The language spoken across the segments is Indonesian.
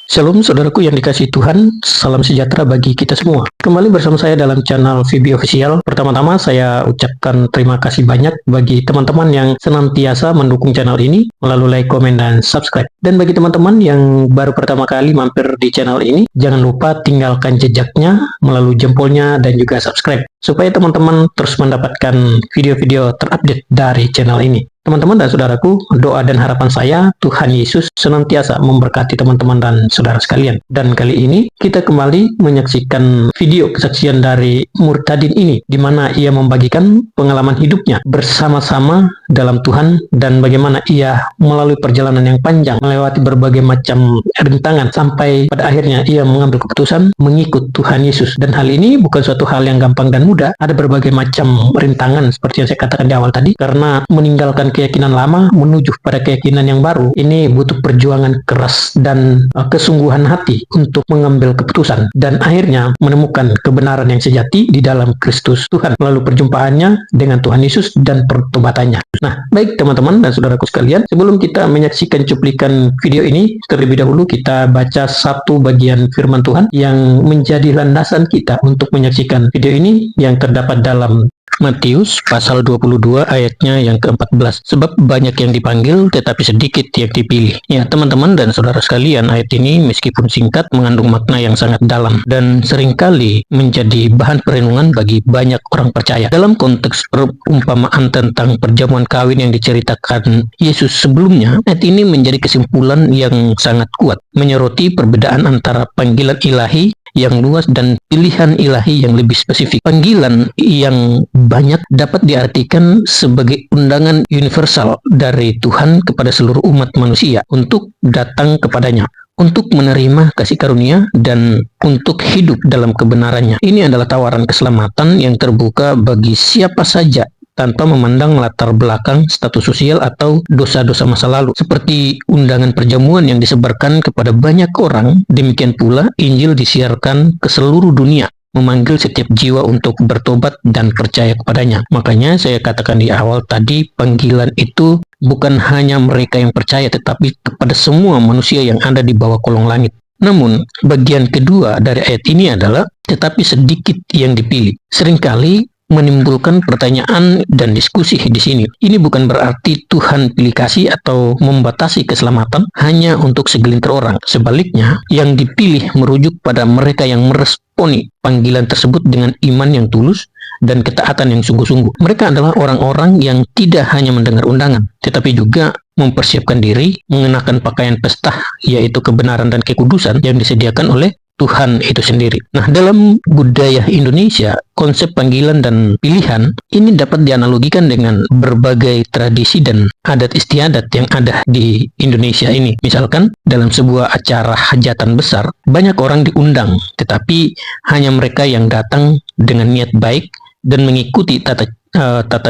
Shalom saudaraku yang dikasihi Tuhan, salam sejahtera bagi kita semua. Kembali bersama saya dalam channel VB Official. Pertama-tama saya ucapkan terima kasih banyak bagi teman-teman yang senantiasa mendukung channel ini melalui like, komen, dan subscribe. Dan bagi teman-teman yang baru pertama kali mampir di channel ini, jangan lupa tinggalkan jejaknya melalui jempolnya dan juga subscribe, supaya teman-teman terus mendapatkan video-video terupdate dari channel ini. Teman-teman dan saudaraku, doa dan harapan saya, Tuhan Yesus senantiasa memberkati teman-teman dan saudara sekalian. Dan kali ini kita kembali menyaksikan video kesaksian dari Murtadin ini, di mana ia membagikan pengalaman hidupnya bersama-sama dalam Tuhan dan bagaimana ia melalui perjalanan yang panjang, melewati berbagai macam rintangan, sampai pada akhirnya ia mengambil keputusan mengikut Tuhan Yesus. Dan hal ini bukan suatu hal yang gampang dan mudah. Ada berbagai macam rintangan seperti yang saya katakan di awal tadi, karena meninggalkan keyakinan lama menuju pada keyakinan yang baru ini butuh perjuangan keras dan kesungguhan hati untuk mengambil keputusan dan akhirnya menemukan kebenaran yang sejati di dalam Kristus Tuhan melalui perjumpaannya dengan Tuhan Yesus dan pertobatannya. Nah, baik teman-teman dan saudaraku sekalian, sebelum kita menyaksikan cuplikan video ini, terlebih dahulu kita baca satu bagian firman Tuhan yang menjadi landasan kita untuk menyaksikan video ini, yang terdapat dalam Matius pasal 22 ayatnya yang ke-14. Sebab banyak yang dipanggil tetapi sedikit yang dipilih. Ya teman-teman dan saudara sekalian, ayat ini meskipun singkat mengandung makna yang sangat dalam dan seringkali menjadi bahan perenungan bagi banyak orang percaya. Dalam konteks perumpamaan tentang perjamuan kawin yang diceritakan Yesus sebelumnya, ayat ini menjadi kesimpulan yang sangat kuat, menyoroti perbedaan antara panggilan ilahi yang luas dan pilihan ilahi yang lebih spesifik. Panggilan yang banyak dapat diartikan sebagai undangan universal dari Tuhan kepada seluruh umat manusia untuk datang kepadanya, untuk menerima kasih karunia dan untuk hidup dalam kebenarannya. Ini adalah tawaran keselamatan yang terbuka bagi siapa saja tanpa memandang latar belakang, status sosial, atau dosa-dosa masa lalu. Seperti undangan perjamuan yang disebarkan kepada banyak orang, demikian pula Injil disiarkan ke seluruh dunia, memanggil setiap jiwa untuk bertobat dan percaya kepadanya. Makanya saya katakan di awal tadi, panggilan itu bukan hanya mereka yang percaya, tetapi kepada semua manusia yang ada di bawah kolong langit. Namun, bagian kedua dari ayat ini adalah tetapi sedikit yang dipilih. Seringkali menimbulkan pertanyaan dan diskusi di sini. Ini bukan berarti Tuhan pilih kasih atau membatasi keselamatan hanya untuk segelintir orang. Sebaliknya, yang dipilih merujuk pada mereka yang meresponi panggilan tersebut dengan iman yang tulus dan ketaatan yang sungguh-sungguh. Mereka adalah orang-orang yang tidak hanya mendengar undangan, tetapi juga mempersiapkan diri mengenakan pakaian pesta, yaitu kebenaran dan kekudusan yang disediakan oleh Tuhan itu sendiri. Nah, dalam budaya Indonesia, konsep panggilan dan pilihan ini dapat dianalogikan dengan berbagai tradisi dan adat istiadat yang ada di Indonesia ini. Misalkan, dalam sebuah acara hajatan besar, banyak orang diundang, tetapi hanya mereka yang datang dengan niat baik dan mengikuti tata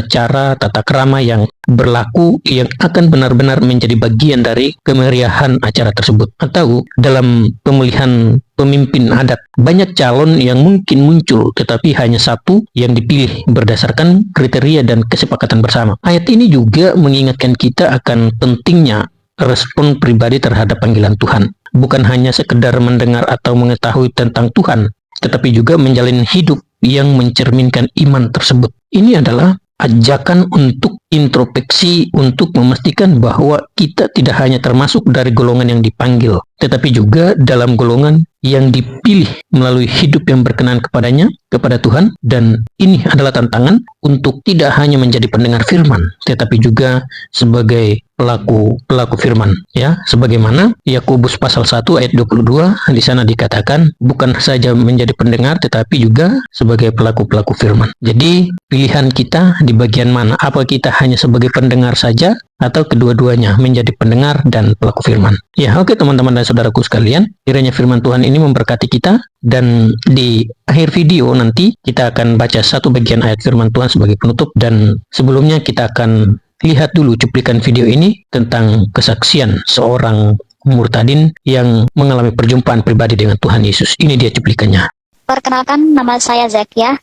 cara, tata krama yang berlaku, yang akan benar-benar menjadi bagian dari kemeriahan acara tersebut. Atau dalam pemilihan pemimpin adat, banyak calon yang mungkin muncul, tetapi hanya satu yang dipilih berdasarkan kriteria dan kesepakatan bersama. Ayat ini juga mengingatkan kita akan pentingnya respon pribadi terhadap panggilan Tuhan. Bukan hanya sekedar mendengar atau mengetahui tentang Tuhan, tetapi juga menjalani hidup yang mencerminkan iman tersebut. Ini adalah ajakan untuk introspeksi, untuk memastikan bahwa kita tidak hanya termasuk dari golongan yang dipanggil, tetapi juga dalam golongan yang dipilih melalui hidup yang berkenan kepadanya, kepada Tuhan. Dan ini adalah tantangan untuk tidak hanya menjadi pendengar firman, tetapi juga sebagai pelaku firman, ya, sebagaimana Yakobus pasal 1 ayat 22 di sana dikatakan bukan saja menjadi pendengar tetapi juga sebagai pelaku firman. Jadi pilihan kita di bagian mana? Apa kita hanya sebagai pendengar saja atau kedua-duanya menjadi pendengar dan pelaku firman? Ya, oke teman-teman dan saudaraku sekalian, kiranya firman Tuhan ini memberkati kita, dan di akhir video nanti kita akan baca satu bagian ayat firman Tuhan sebagai penutup, dan sebelumnya kita akan lihat dulu cuplikan video ini tentang kesaksian seorang murtadin yang mengalami perjumpaan pribadi dengan Tuhan Yesus. Ini dia cuplikannya. Perkenalkan, nama saya Zakia.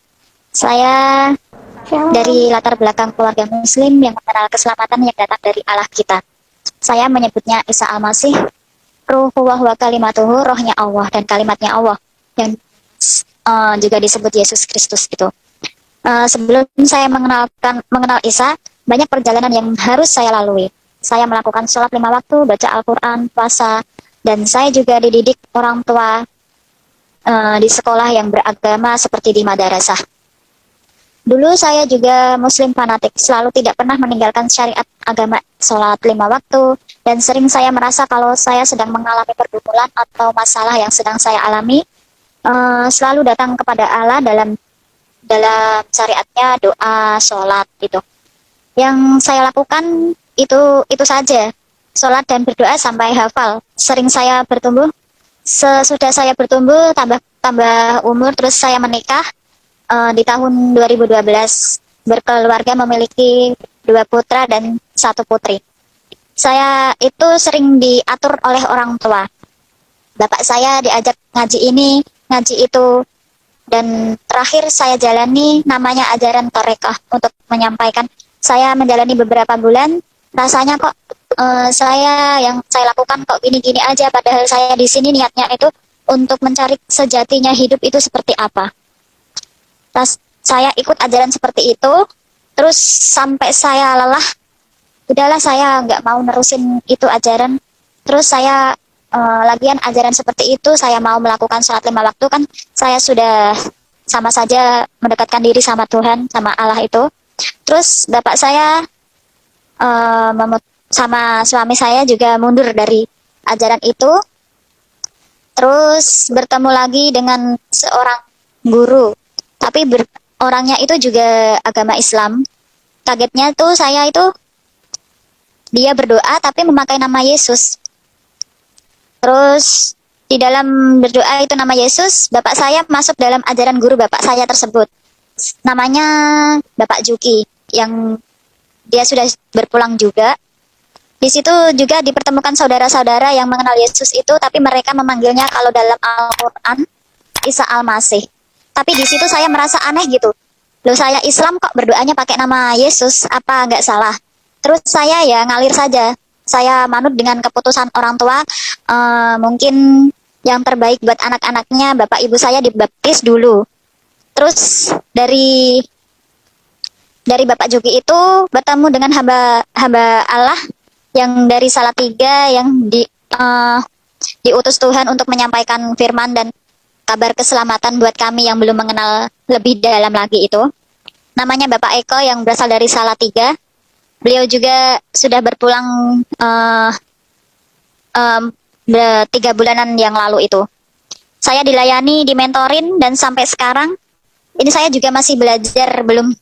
Saya dari latar belakang keluarga Muslim yang mengenal keselamatan yang datang dari Allah kita. Saya menyebutnya Isa Al-Masih. ruhu wa huwa kalimatuhu, rohnya Allah dan kalimatnya Allah, yang juga disebut Yesus Kristus itu. Sebelum saya mengenal Isa, banyak perjalanan yang harus saya lalui. Saya melakukan sholat 5 waktu, baca Al-Quran, puasa, dan saya juga dididik orang tua di sekolah yang beragama seperti di madrasah. Dulu saya juga muslim fanatik, selalu tidak pernah meninggalkan syariat agama sholat 5 waktu, dan sering saya merasa kalau saya sedang mengalami pergumulan atau masalah yang sedang saya alami, selalu datang kepada Allah dalam syariatnya doa, sholat gitu. Yang saya lakukan itu saja, sholat dan berdoa sampai hafal. Sering saya bertumbuh, sesudah saya bertumbuh tambah umur, terus saya menikah di tahun 2012, berkeluarga, memiliki 2 putra dan 1 putri. Saya itu sering diatur oleh orang tua. Bapak saya diajak ngaji ini, ngaji itu, dan terakhir saya jalani namanya ajaran Torekah untuk menyampaikan. Saya menjalani beberapa bulan, rasanya kok yang saya lakukan kok gini-gini aja, padahal saya di sini niatnya itu untuk mencari sejatinya hidup itu seperti apa. Terus saya ikut ajaran seperti itu, terus sampai saya lelah, udahlah saya nggak mau nerusin itu ajaran. Terus saya lagian ajaran seperti itu, saya mau melakukan sholat 5 waktu, kan saya sudah sama saja mendekatkan diri sama Tuhan, sama Allah itu. Terus bapak saya sama suami saya juga mundur dari ajaran itu. Terus bertemu lagi dengan seorang guru, tapi orangnya itu juga agama Islam. Kagetnya tuh saya itu, dia berdoa tapi memakai nama Yesus. Terus di dalam berdoa itu nama Yesus, bapak saya masuk dalam ajaran guru bapak saya tersebut. Namanya Bapak Juki, yang dia sudah berpulang juga. Di situ juga dipertemukan saudara-saudara yang mengenal Yesus itu, tapi mereka memanggilnya kalau dalam Al-Quran Isa Al-Masih. Tapi di situ saya merasa aneh gitu. Loh, saya Islam kok berdoanya pakai nama Yesus, apa nggak salah? Terus saya ya ngalir saja. Saya manut dengan keputusan orang tua. Mungkin yang terbaik buat anak-anaknya, bapak ibu saya dibaptis dulu. Terus dari Bapak Juki itu bertemu dengan hamba Allah yang dari Salatiga, yang diutus Tuhan untuk menyampaikan firman dan kabar keselamatan buat kami yang belum mengenal lebih dalam lagi itu. Namanya Bapak Eko yang berasal dari Salatiga. Beliau juga sudah berpulang 3 bulanan yang lalu itu. Saya dilayani, dimentorin, dan sampai sekarang ini saya juga masih belajar, belum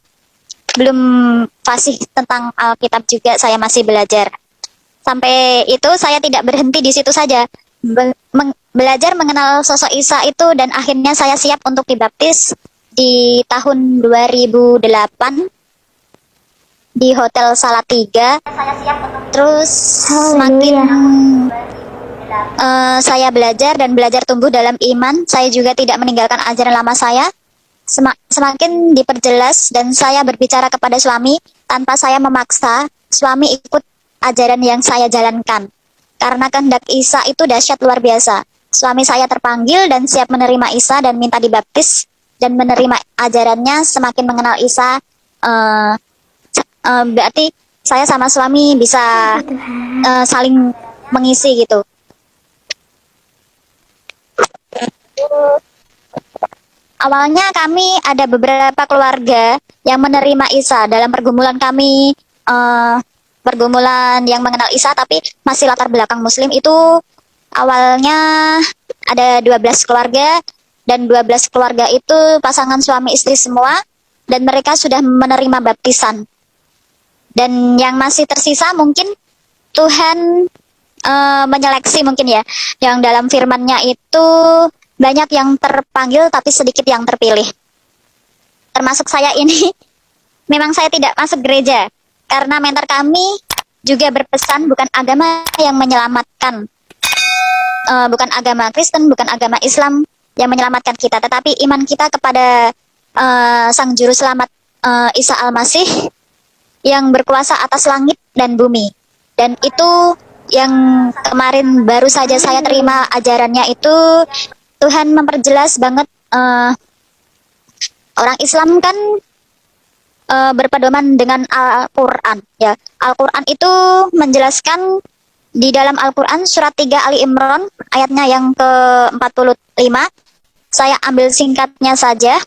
fasih tentang Alkitab juga, saya masih belajar. Sampai itu saya tidak berhenti di situ saja. Belajar mengenal sosok Isa itu, dan akhirnya saya siap untuk dibaptis di tahun 2008 di Hotel Salatiga. Terus semakin saya belajar dan belajar tumbuh dalam iman, saya juga tidak meninggalkan ajaran lama saya. Semakin diperjelas dan saya berbicara kepada suami tanpa saya memaksa. Suami ikut ajaran yang saya jalankan. Karena kehendak Isa itu dahsyat luar biasa. Suami saya terpanggil dan siap menerima Isa dan minta dibaptis dan menerima ajarannya. Semakin mengenal Isa, berarti saya sama suami bisa saling mengisi gitu. Awalnya kami ada beberapa keluarga yang menerima Isa dalam pergumulan kami, pergumulan yang mengenal Isa tapi masih latar belakang Muslim itu. Awalnya ada 12 keluarga, dan 12 keluarga itu pasangan suami istri semua, dan mereka sudah menerima baptisan. Dan yang masih tersisa mungkin Tuhan menyeleksi mungkin ya, yang dalam firman-Nya itu banyak yang terpanggil tapi sedikit yang terpilih. Termasuk saya ini. Memang saya tidak masuk gereja karena mentor kami juga berpesan bukan agama yang menyelamatkan, bukan agama Kristen, bukan agama Islam yang menyelamatkan kita, tetapi iman kita kepada Sang Juru Selamat Isa Al-Masih yang berkuasa atas langit dan bumi. Dan itu yang kemarin baru saja saya terima ajarannya itu, Tuhan memperjelas banget, orang Islam kan berpedoman dengan Al-Quran ya. Al-Quran itu menjelaskan di dalam Al-Quran surat 3 Ali Imran ayatnya yang ke-45. Saya ambil singkatnya saja.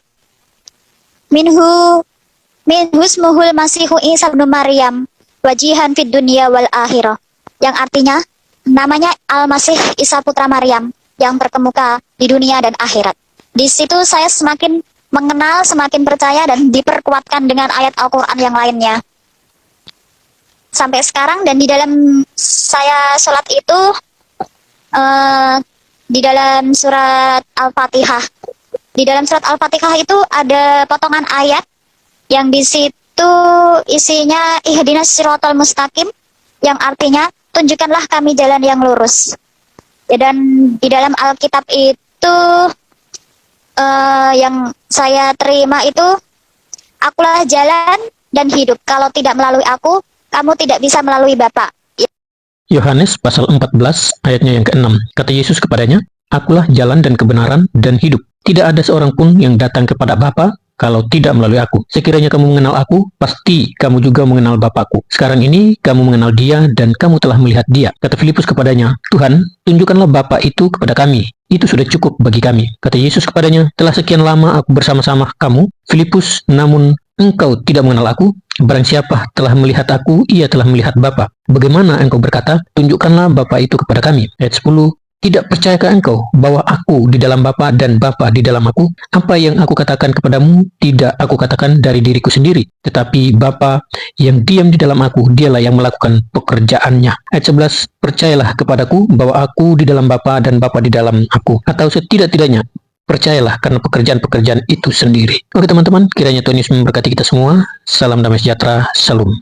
Minhusmuhul masihu Isa bin Maryam wajihan fid dunya wal akhirah. Yang artinya namanya Al-Masih Isa putra Maryam yang terkemuka di dunia dan akhirat. Di situ saya semakin mengenal, semakin percaya dan diperkuatkan dengan ayat Al-Quran yang lainnya. Sampai sekarang, dan di dalam saya sholat itu, di dalam surat Al-Fatihah. Di dalam surat Al-Fatihah itu ada potongan ayat yang di situ isinya ihdinas siratal mustaqim, yang artinya tunjukkanlah kami jalan yang lurus. Ya, dan di dalam Alkitab itu yang saya terima itu, akulah jalan dan hidup. Kalau tidak melalui aku, kamu tidak bisa melalui Bapa. Yohanes pasal 14 ayatnya yang ke-6. Kata Yesus kepadanya, akulah jalan dan kebenaran dan hidup. Tidak ada seorang pun yang datang kepada Bapa kalau tidak melalui aku. Sekiranya kamu mengenal aku, pasti kamu juga mengenal Bapakku. Sekarang ini kamu mengenal dia dan kamu telah melihat dia. Kata Filipus kepadanya, Tuhan, tunjukkanlah Bapa itu kepada kami. Itu sudah cukup bagi kami. Kata Yesus kepadanya, telah sekian lama aku bersama-sama kamu, Filipus, namun engkau tidak mengenal aku. Barang siapa telah melihat aku, ia telah melihat Bapa. Bagaimana engkau berkata, tunjukkanlah Bapa itu kepada kami? Ayat 10. Tidak percayakah engkau bahwa aku di dalam Bapa dan Bapa di dalam aku? Apa yang aku katakan kepadamu tidak aku katakan dari diriku sendiri, tetapi Bapa yang diam di dalam aku, dialah yang melakukan pekerjaannya. Ayat 11, percayalah kepadaku bahwa aku di dalam Bapa dan Bapa di dalam aku. Atau setidak-tidaknya, percayalah karena pekerjaan-pekerjaan itu sendiri. Oke teman-teman, kiranya Tuhan Yesus memberkati kita semua. Salam damai sejahtera, Shalom.